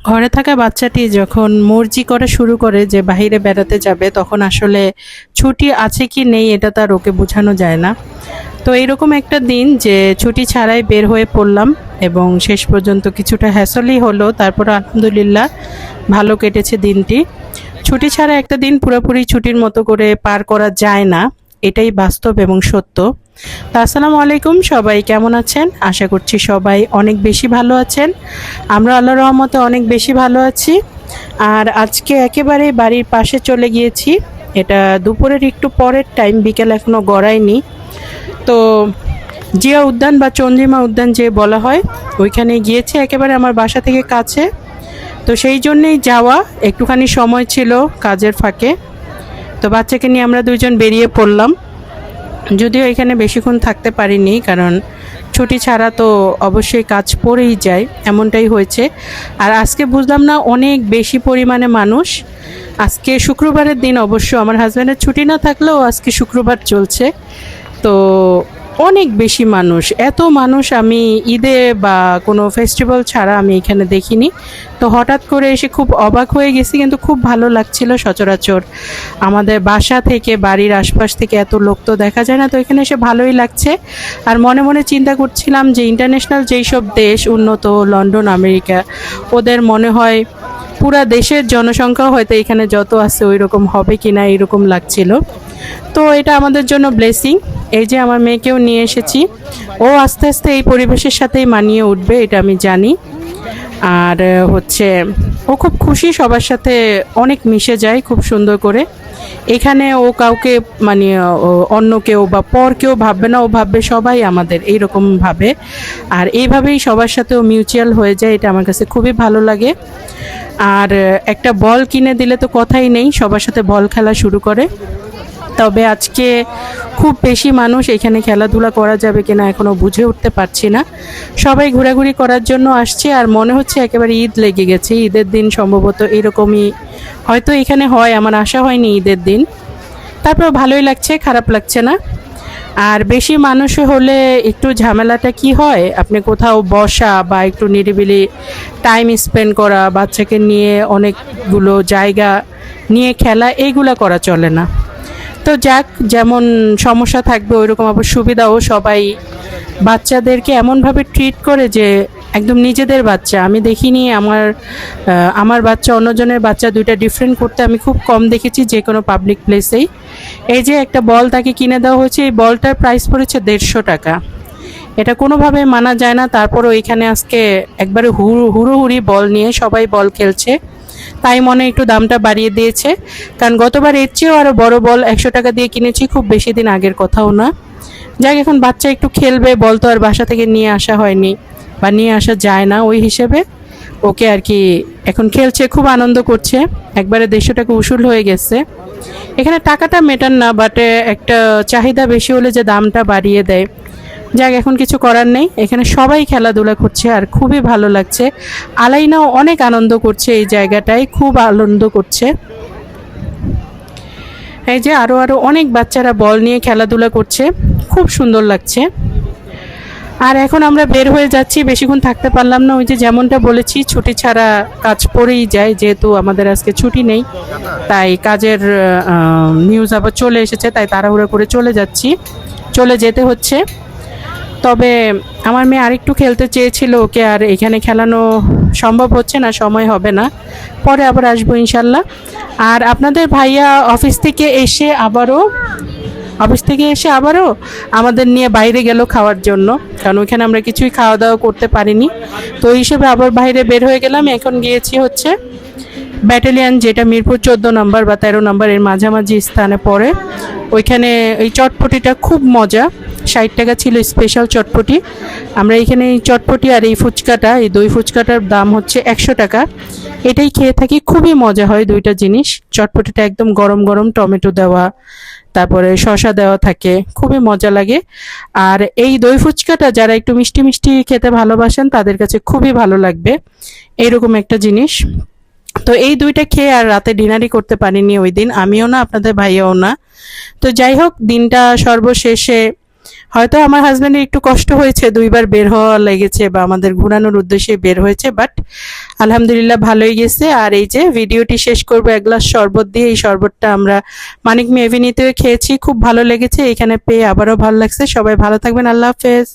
ঘরে থাকা বাচ্চাটি যখন মর্জি করা শুরু করে যে বাহিরে বেড়াতে যাবে, তখন আসলে ছুটি আছে কি নেই এটা তার ওকে বোঝানো যায় না। তো এইরকম একটা দিন যে ছুটি ছাড়াই বের হয়ে পড়লাম, এবং শেষ পর্যন্ত কিছুটা হ্যাসলই হলো, তারপর আলহামদুলিল্লাহ ভালো কেটেছে দিনটি। ছুটি ছাড়া একটা দিন পুরোপুরি ছুটির মতো করে পার করা যায় না, এটাই বাস্তব এবং সত্য। তো আসসালামু আলাইকুম, সবাই কেমন আছেন? আশা করছি সবাই অনেক বেশি ভালো আছেন। আমরা আল্লাহর রহমতে অনেক বেশি ভালো আছি। আর আজকে একেবারে বাড়ির পাশে চলে গিয়েছি। এটা দুপুরের একটু পরের টাইম, বিকেল এখনো গড়ায়নি। তো জিয়া উদ্যান বা চন্দ্রিমা উদ্যান যে বলা হয়, ওইখানে গিয়েছি, একেবারে আমার বাসা থেকে কাছে। তো সেই জন্যেই যাওয়া, একটুখানি সময় ছিল কাজের ফাঁকে। তো বাচ্চাকে নিয়ে আমরা দুইজন বেরিয়ে পড়লাম। যদিও এখানে বেশিক্ষণ থাকতে পারিনি, কারণ ছুটি ছাড়া তো অবশ্যই কাজ পড়েই যায়, এমনটাই হয়েছে। আর আজকে বুঝলাম না, অনেক বেশি পরিমাণে মানুষ। আজকে শুক্রবারের দিন, অবশ্য আমার হাজব্যান্ডের ছুটি না থাকলেও আজকে শুক্রবার চলছে। তো অনেক বেশি মানুষ, এত মানুষ আমি ঈদে বা কোনো ফেস্টিভ্যাল ছাড়া আমি এখানে দেখিনি। তো হঠাৎ করে এসে খুব অবাক হয়ে গেছি, কিন্তু খুব ভালো লাগছিল। সচরাচর আমাদের বাসা থেকে, বাড়ির আশপাশ থেকে এত লোক তো দেখা যায় না, তো এখানে এসে ভালোই লাগছে। আর মনে মনে চিন্তা করছিলাম যে ইন্টারন্যাশনাল যেই সব দেশ উন্নত, লন্ডন, আমেরিকা, ওদের মনে হয় পুরা দেশের জনসংখ্যা হয়তো এখানে যত আছে ওই রকম হবে কিনা, এরকম লাগছিল। তো এটা আমাদের জন্য ব্লেসিং। এই যে আমার মেয়েকেও নিয়ে এসেছি, ও আস্তে আস্তে এই পরিবেশের সাথেই মানিয়ে উঠবে, এটা আমি জানি। আর হচ্ছে ও খুব খুশি, সবার সাথে অনেক মিশে যায় খুব সুন্দর করে। এখানে ও কাউকে মানে অন্য কেউ বা পর কেউ ভাববে না, ও ভাববে সবাই আমাদের, এইরকম ভাবে। আর এইভাবেই সবার সাথে ও মিউচুয়াল হয়ে যায়, এটা আমার কাছে খুবই ভালো লাগে। আর একটা বল কিনে দিলে তো কথাই নেই, সবার সাথে বল খেলা শুরু করে। তবে আজকে খুব বেশি মানুষ, এখানে খেলাধুলা করা যাবে কিনা এখনো বুঝে উঠতে পারছি না। সবাই ঘোরাঘুরি করার জন্য আসছে, আর মনে হচ্ছে একেবারে ঈদ লেগে গেছে। ঈদের দিন সম্ভবত এরকমই হয়তো এখানে হয়, আমার আশা হয়নি ঈদের দিন। তারপর ভালোই লাগছে, খারাপ লাগছে না। আর বেশি মানুষ হলে একটু ঝামেলাটা কি হয়, আপনি কোথাও বসা বা একটু নিরিবিলি টাইম স্পেন্ড করা, বাচ্চাকে নিয়ে অনেকগুলো জায়গা নিয়ে খেলা, এইগুলা করা চলে না। তো যাক, যেমন সমস্যা থাকবে ওইরকম আবার সুবিধাও। সবাই বাচ্চাদেরকে এমনভাবে ট্রিট করে যে একদম নিজেদের বাচ্চা। আমি দেখিনি আমার বাচ্চা অন্যজনের বাচ্চা দুইটা ডিফারেন্ট করতে আমি খুব কম দেখেছি যে কোনো পাবলিক প্লেসেই। এই যে একটা বল তাকে কিনে দেওয়া হয়েছে, এই বলটার প্রাইস পড়েছে 150 টাকা। এটা কোনোভাবে মানা যায় না। তারপরও এখানে আজকে একবারে হুড়োহুড়ি বল নিয়ে সবাই বল খেলছে, তাই মনে একটু দামটা বাড়িয়ে দিয়েছে। কারণ গতবার এর চেয়েও আরও বড় বল 100 টাকা দিয়ে কিনেছি, খুব বেশি দিন আগের কথাও না। যাক, এখন বাচ্চা একটু খেলবে, বল তো আর বাসা থেকে নিয়ে আসা হয়নি বা নিয়ে আসা যায় না, ওই হিসেবে ওকে আর কি এখন খেলছে, খুব আনন্দ করছে। একবারে 150 টাকা উসুল হয়ে গেছে। এখানে টাকাটা মেটান না, বাট একটা চাহিদা বেশি হলে যে দামটা বাড়িয়ে দেয়। যাক, এখন কিছু করার নেই। এখানে সবাই খেলাধুলা করছে আর খুবই ভালো লাগছে। আলাইনাও অনেক আনন্দ করছে, এই জায়গাটায় খুব আনন্দ করছে। এই যে আরো আরো অনেক বাচ্চারা বল নিয়ে খেলাধুলা করছে, খুব সুন্দর লাগছে। আর এখন আমরা বের হয়ে যাচ্ছি, বেশিক্ষণ থাকতে পারলাম না। ওই যে যেমনটা বলেছি, ছুটি ছাড়া কাজ পড়েই যায়, যেহেতু আমাদের আজকে ছুটি নেই, তাই কাজের নিউজ আবার চলে এসেছে, তাই তাড়াহুড়ো করে চলে যেতে হচ্ছে। তবে আমার মেয়ে আরেকটু খেলতে চেয়েছিল, ওকে আর এখানে খেলানো সম্ভব হচ্ছে না, সময় হবে না, পরে আবার আসবো ইনশাল্লাহ। আর আপনাদের ভাইয়া অফিস থেকে এসে আবারও আমাদের নিয়ে বাইরে গেল খাওয়ার জন্য, কারণ ওইখানে আমরা কিছুই খাওয়া দাওয়া করতে পারিনি। তো ওই হিসেবে আবার বাইরে বের হয়ে গেলাম। এখন গিয়েছি হচ্ছে ব্যাটালিয়ান, যেটা মিরপুর 14 নম্বর বা 13 নম্বর এর মাঝামাঝি স্থানে পড়ে। ওইখানে এই চটপটিটা খুব মজা, 60 টাকা ছিল স্পেশাল চটপটি। আমরা এখানে এই চটপটি আর এই ফুচকাটা, এই দই ফুচকাটার দাম হচ্ছে 100 টাকা। এটাই খেয়ে থাকি, খুবই মজা হয় দুইটা জিনিস। চটপটিটা একদম গরম গরম, টমেটো দেওয়া, তারপরে শসা দেওয়া থাকে, খুবই মজা লাগে। আর এই দই ফুচকাটা যারা একটু মিষ্টি মিষ্টি খেতে ভালোবাসেন তাদের কাছে খুবই ভালো লাগবে, এইরকম একটা জিনিস। তো এই দুইটা খেয়ে আর রাতে ডিনারই করতে পারিনি ওই দিন, আমিও না, আপনাদের ভাইয়াও না। তো যাই হোক, দিনটা সর্বশেষে হয়তো আমার হাজবেন্ডের একটু কষ্ট হয়েছে, 2বার বের হওয়া লেগেছে বা আমাদের ঘোরানোর উদ্দেশ্যে বের হয়েছে, বাট আলহামদুলিল্লাহ ভালোই গেছে। আর এই যে ভিডিওটি শেষ করব এক গ্লাস শরবত দিয়ে। এই শরবতটা আমরা মানিক মেভিনিতেও খেয়েছি, খুব ভালো লেগেছে, এখানে পেয়ে আবারও ভালো লাগছে। সবাই ভালো থাকবেন, আল্লাহ হাফেজ।